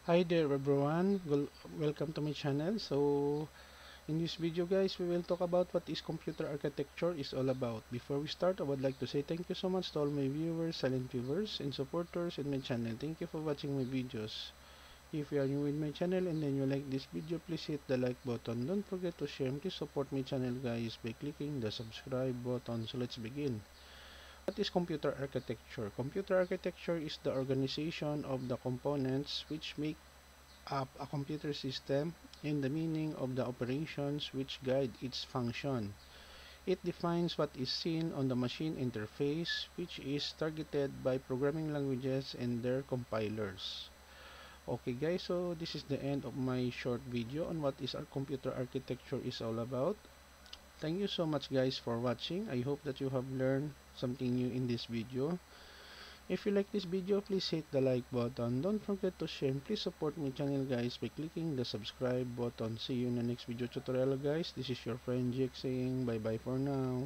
Hi there everyone, welcome to my channel. So in this video guys, we will talk about what is computer architecture is all about. Before we start, I would like to say thank you so much to all my viewers, silent viewers, and supporters in my channel. Thank you for watching my videos. If you are new with my channel and then you like this video, please hit the like button. Don't forget to share and please support my channel guys by clicking the subscribe button. So let's begin. What is computer architecture? Computer architecture is the organization of the components which make up a computer system and the meaning of the operations which guide its function. It defines what is seen on the machine interface, which is targeted by programming languages and their compilers. Okay guys, so this is the end of my short video on what is our computer architecture is all about. Thank you so much guys for watching. I hope that you have learned something new in this video. If you like this video, please hit the like button. Don't forget to share and please support my channel guys by clicking the subscribe button. See you in the next video tutorial guys. This is your friend Jake saying bye bye for now.